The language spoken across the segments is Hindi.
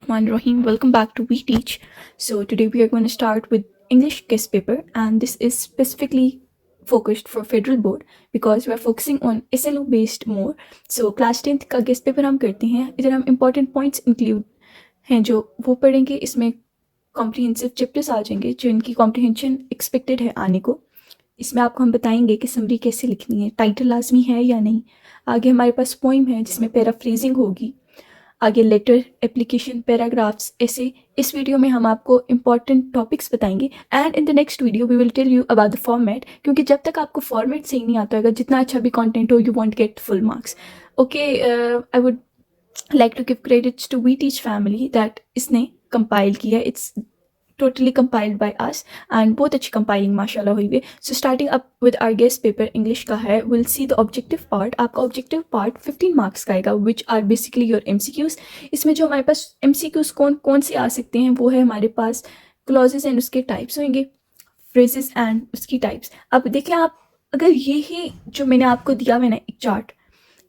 Rahim. Welcome back to We Teach. So today we are going to start with English guest paper, and this is specifically focused for federal board because we are focusing on SLO based more. So class 10th का guest paper हम करते हैं. इधर हम important points include हैं जो वो पढ़ेंगे. इसमें comprehensive chapters आ जाएंगे जो इनकी comprehension expected है आने को. इसमें आपको हम बताएंगे कि समरी कैसे लिखनी है, टाइटल लाजमी है या नहीं. आगे हमारे पास पोइम है जिसमें पैराफ्रेजिंग होगी. आगे लेटर, एप्लीकेशन, पैराग्राफ्स, ऐसे इस वीडियो में हम आपको इंपॉर्टेंट टॉपिक्स बताएंगे. And in the next video we will tell you about the format, क्योंकि जब तक आपको फॉर्मेट सही नहीं आता होगा, जितना अच्छा भी कंटेंट हो, you want get full marks. Okay, I would like to give credits to we teach family that इसने कंपाइल किया. It's totally compiled by us and बहुत अच्छी compiling माशाल्लाह हुई है. So starting up with our guest paper English का है, we'll see the objective part. आपका objective part 15 marks का आएगा, which are basically your MCQs. इसमें जो हमारे पास MCQs कौन से आ सकते हैं वो है हमारे पास clauses and उसके types होंगे, phrases and उसकी types. अब देखें आप, अगर ये ही जो मैंने आपको दिया हुआ है ना एक चार्ट,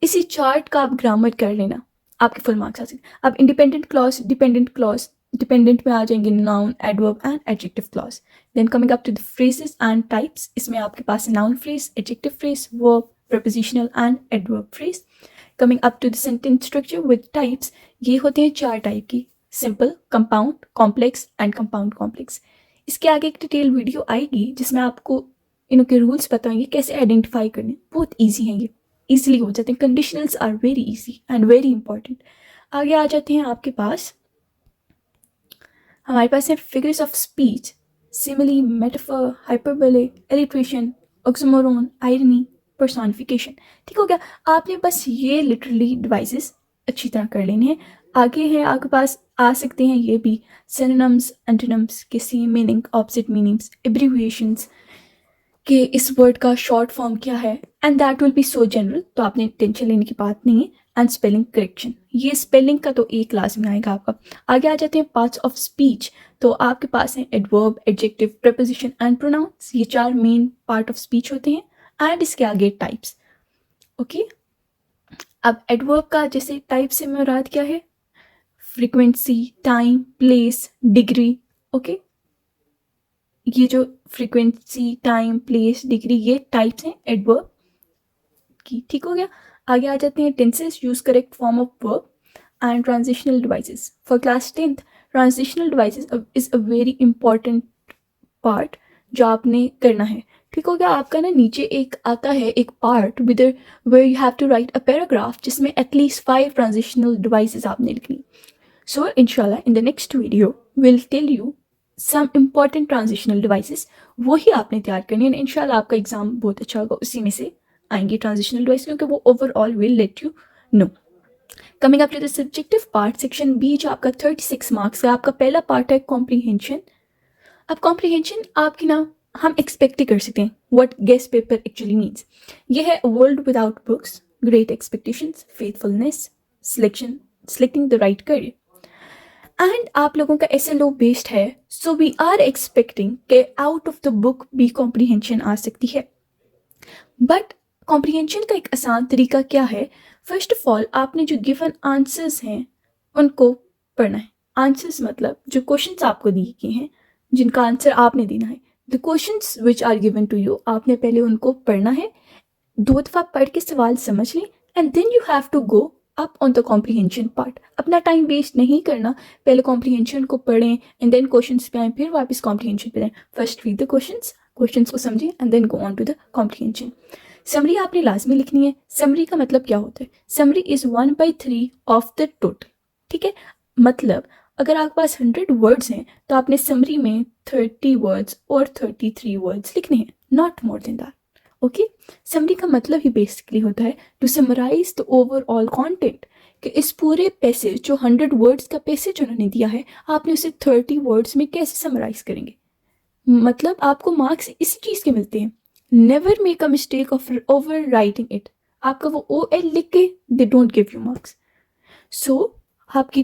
इसी चार्ट का आप ग्रामर कर लेना, आपके फुल मार्क्स आ सकते. अब independent clause, dependent clause, dependent में आ जाएंगे noun, adverb and adjective clause. Then coming up to the phrases and types, इसमें आपके पास noun phrase, adjective phrase, verb, prepositional and adverb phrase. Coming up to the sentence structure with types, ये होते हैं 4 टाइप की: simple, compound, complex and compound complex. इसके आगे एक डिटेल वीडियो आएगी जिसमें आपको इनके रूल्स बताएंगे कैसे आइडेंटिफाई करने. बहुत ईजी हैं, ये ईजिली हो जाते हैं. Conditionals are very easy and very important. आगे आ जाते हैं आपके पास, हमारे पास है figures of speech, simile, metaphor, hyperbole, alliteration, oxymoron, irony, personification. ठीक हो गया. आपने बस ये लिटरली डिवाइसेस अच्छी तरह कर लेने हैं. आगे है आपके पास आ सकते हैं ये भी सिनोनिम्स, एंटोनिम्स के same meaning, opposite meanings, abbreviations कि इस वर्ड का शॉर्ट फॉर्म क्या है, and that will be so general, तो आपने टेंशन लेने की बात नहीं है. एंड स्पेलिंग करेक्शन, ये स्पेलिंग का तो एक क्लास में आएगा आपका. आगे आ जाते हैं पार्ट्स ऑफ स्पीच. तो आपके पास है adverb, adjective, preposition and pronouns. ये 4 मेन पार्ट ऑफ स्पीच होते हैं. एंड इसके आगे टाइप्स. ओके, अब एडवर्ब का जैसे टाइप से मुराद क्या है? Frequency, time, place, degree. Okay, ये जो फ्रीक्वेंसी, टाइम, प्लेस, डिग्री, ये टाइप्स हैं एडवर्ब की. ठीक हो गया. आगे आ जाते हैं tenses, use correct form of verb and transitional devices. For class 10th transitional devices is a very important part जो आपने करना है. ठीक हो गया. आपका ना नीचे एक आता है एक part with where you have to write a paragraph जिसमें एटलीस्ट 5 ट्रांजिशनल डिवाइसेस आपने लिखनी. सो इंशाल्लाह in the next video will tell you some important transitional devices, वही आपने तैयार करनी है. इंशाल्लाह आपका एग्जाम बहुत अच्छा होगा, उसी में से आएंगे ट्रांजिशनल डिवाइस, क्योंकि वो overall will let you know. Coming up to the subjective part, section B जो आपका 36 मार्क्स का, आपका पहला पार्ट है कॉम्प्रीहेंशन. अब कॉम्प्रीहेंशन आपकी ना हम एक्सपेक्ट ही कर सकते हैं what guest paper actually means. ये है world without books, great expectations, faithfulness, selecting the right career. And आप लोगों का SLO बेस्ड है, सो वी आर एक्सपेक्टिंग के आउट ऑफ द बुक भी कॉम्प्रीहेंशन आ सकती है. बट कॉम्प्रीहेंशन का एक आसान तरीका क्या है? फर्स्ट ऑफ ऑल आपने जो गिवन आंसर्स हैं उनको पढ़ना है. आंसर्स मतलब जो क्वेश्चंस आपको दिए गए हैं जिनका आंसर आपने देना है. The questions which are given to you, आपने पहले उनको पढ़ना है, 2 दफ़ा पढ़ के सवाल समझ लें, and then you have to go up on the comprehension part. अपना टाइम वेस्ट नहीं करना, पहले कॉम्प्रीहेंशन को पढ़ें एंड देन क्वेश्चंस पे आएँ, फिर वापस कॉम्प्रीहेंशन पे जाएँ. फर्स्ट रीड द क्वेश्चंस को समझें and then go on to the comprehension. Summary आपने लाजमी लिखनी है. समरी का मतलब क्या होता है? Summary is 1/3 of the total. ठीक है, मतलब अगर आपके पास 100 वर्ड्स हैं तो आपने समरी में 30 वर्ड्स और 33 वर्ड्स लिखने हैं, not more than that. Okay, summary का मतलब ही बेसिकली होता है to summarise the overall content, कि इस पूरे पैसेज जो 100 वर्ड्स का पैसेज उन्होंने दिया है, आपने उसे 30 वर्ड्स में कैसे समराइज करेंगे. मतलब आपको मार्क्स इसी चीज़ के मिलते हैं. Never make a mistake of over writing it. आपका वो OL लिख के दे don't give you marks. So आपके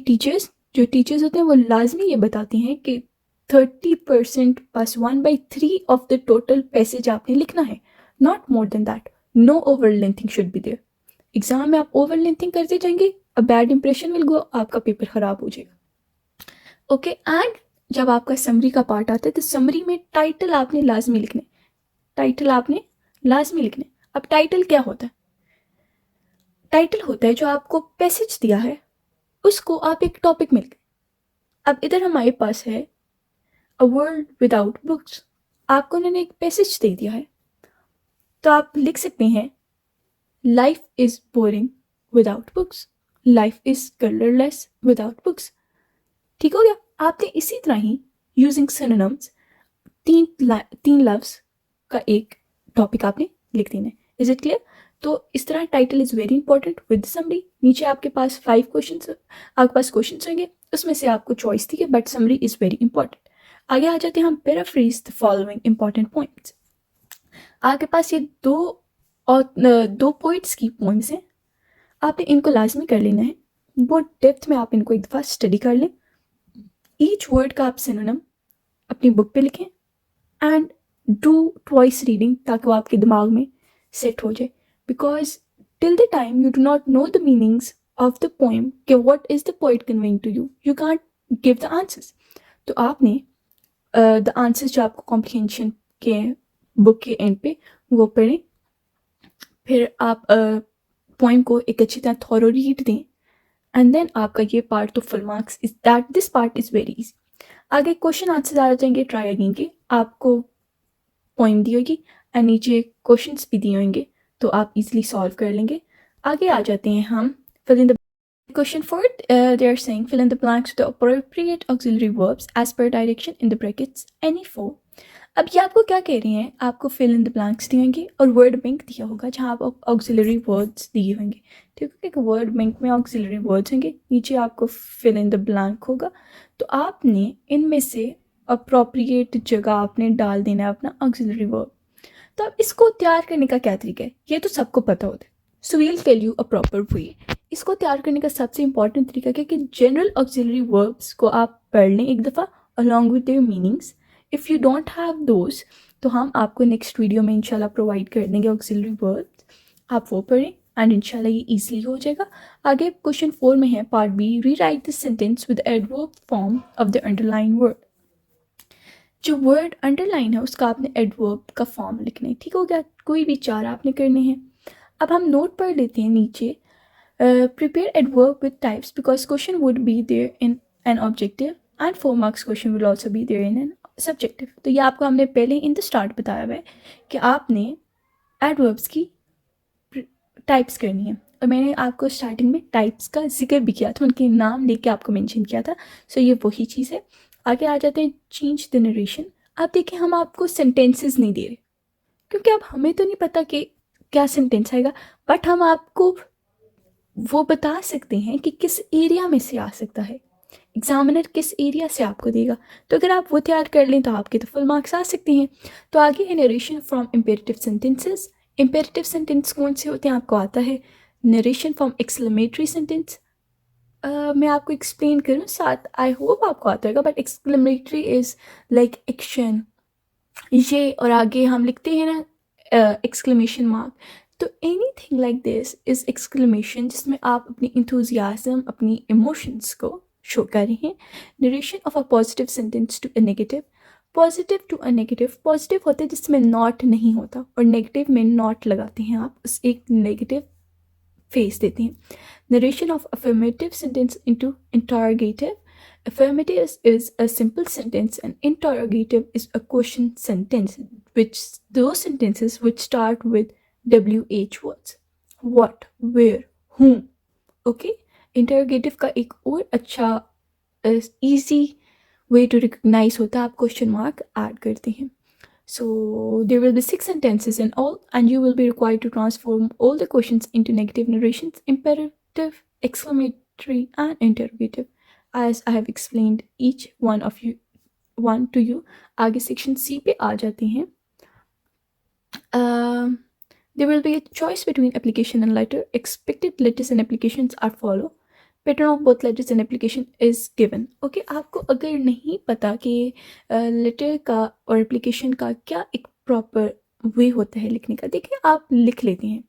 जो टीचर्स होते हैं वो लाजमी ये बताते हैं कि 30% बस 1/3 ऑफ द टोटल पैसेज आपने लिखना है, not more than that. No over lengthing should be there. Exam में आप ओवर लेंथिंग करते जाएंगे, a bad impression will go, आपका पेपर खराब हो जाएगा. ओके। एंड जब आपका समरी का पार्ट आता है तो समरी में टाइटल आपने लाजमी लिखने, टाइटल आपने लाजमी लिखने। अब टाइटल क्या होता है? टाइटल होता है जो आपको पैसेज दिया है उसको आप एक टॉपिक में लिखें। अब इधर हमारे पास है अ वर्ल्ड विदाउट बुक्स, आपको उन्होंने एक पैसेज दे दिया है, तो आप लिख सकते हैं life is boring without books, life is colourless without books. ठीक हो गया? आपने इसी तरह ही यूजिंग सिनोनिम्स तीन लफ्ज का एक टॉपिक आपने लिख देना है। Is it clear? तो इस तरह title is very important with summary. नीचे आपके पास 5 क्वेश्चन, आपके पास क्वेश्चन होंगे, उसमें से आपको चॉइस थी but summary is very important. आगे आ जाते हैं हम paraphrase the following important points. आपके पास ये दो पोइट्स की पोइम्स हैं, आपने इनको लाजमी कर लेना है, बहुत डेप्थ में आप इनको एक दफ़ा स्टडी कर लें। ईच वर्ड का आप सिनोनिम अपनी बुक पे लिखें एंड डू ट्वाइस रीडिंग ताकि वो आपके दिमाग में सेट हो जाए, because till the time you do not know the meanings of the poem कि what is the poet conveying to you, you can't give the answers. तो आपने द आंसर्स जो आपको कॉम्प्रिहेंशन के बुक के एंड पे वो पढ़ें, फिर आप पोएम को एक अच्छी तरह थॉरो रीड दें एंड देन आपका ये पार्ट तो full marks is that this part is very easy. आगे क्वेश्चन आंसर आ जाएंगे ट्राई अगेन के, आपको पोइम दी होगी एंड नीचे क्वेश्चंस भी दिए होंगे तो आप इजीली सॉल्व कर लेंगे। आगे आ जाते हैं हम fill in the question for they are saying fill in the blanks with the appropriate auxiliary verbs as per direction in the brackets any four. अब ये आपको क्या कह रही हैं, आपको फिल इन द ब्लैंक्स दिए होंगे और वर्ड बैंक दिया होगा जहाँ आप ऑक्सिलरी वर्ड्स दिए होंगे। ठीक है, एक वर्ड बैंक में ऑक्सिलरी वर्ड्स होंगे, नीचे आपको फिल इन द ब्लैंक होगा, तो आपने इनमें से अप्रोप्रिएट जगह आपने डाल देना है अपना ऑक्सिलरी वर्ब। तो अब इसको तैयार करने का क्या तरीका है, ये तो सबको पता होता है, so we'll tell you a proper way. इसको तैयार करने का सबसे इंपॉर्टेंट तरीका क्या है कि जनरल ऑक्सिलरी वर्ब्स को आप पढ़ लें एक दफ़ा along with their meanings. If you don't have those तो हम आपको नेक्स्ट वीडियो में इंशाल्लाह प्रोवाइड कर देंगे ऑक्सिलरी वर्ब्स, आप वो पढ़ें एंड इंशाल्लाह ये ईजिली हो जाएगा। आगे क्वेश्चन 4 में है part B, rewrite the sentence with adverb form of the underline word. जो वर्ड अंडरलाइन है उसका आपने एडवर्ब का फॉर्म लिखना है। ठीक हो गया? कोई भी 4 आपने करने हैं। अब हम नोट पढ़ लेते हैं नीचे, prepare adverb with types because question would be there in an objective and 4 marks question will also be there in an subjective. तो ये आपको हमने पहले इन द स्टार्ट बताया हुआ है कि आपने एडवर्ब्स की टाइप्स करनी है, और मैंने आपको स्टार्टिंग में टाइप्स का जिक्र भी किया था, उनके नाम लेके आपको मेंशन किया था। सो ये वही चीज़ है। आगे आ जाते हैं चेंज द नरेशन। आप देखिए हम आपको सेंटेंसेस नहीं दे रहे क्योंकि अब हमें तो नहीं पता कि क्या सेंटेंस आएगा, बट हम आपको वो बता सकते हैं कि किस एरिया में से आ सकता है, एग्जामिनर किस एरिया से आपको देगा। तो अगर आप वो तैयार कर लें तो आपके तो फुल मार्क्स आ सकते हैं। तो आगे है narration from imperative sentences. Imperative sentence कौन से होते हैं आपको आता है, नरेशन फ्रॉम एक्सक्लेमेटरी सेंटेंस। मैं आपको एक्सप्लेन करूँ साथ, आई होप आपको आता होगा, but exclamatory is like action, ये और आगे हम लिखते हैं ना एक्सक्लेमेशन मार्क, तो anything like this is exclamation जिसमें आप अपनी इंथुजियाज्म, अपनी इमोशंस को शो कर रहे हैं। Narration of a positive sentence to a negative, positive to a negative, positive होते हैं जिसमें नॉट नहीं होता और नेगेटिव में नॉट लगाते हैं, आप उस एक नेगेटिव फेस देते हैं। Narration of affirmative sentence into interrogative, affirmative is a simple sentence and interrogative is a question sentence, which those sentences which start with WH words, what, where, whom. Okay, interrogative का एक और अच्छा easy way to recognize होता है, आप question mark add करते हैं। So there will be 6 sentences in all and you will be required to transform all the questions into negative narrations, imperative, exclamatory and interrogative as I have explained each one to you। आगे सेक्शन सी पे आ जाते हैं। There will be a choice between application and letter. Expected letters and applications are follow. Pattern of both letters and application is given. Okay, आपको अगर नहीं पता कि लेटर का और एप्लीकेशन का क्या एक प्रॉपर वे होता है लिखने का, देखिए आप लिख लेते हैं,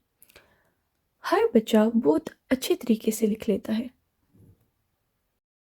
हर बच्चा बहुत अच्छे तरीके से लिख लेता है,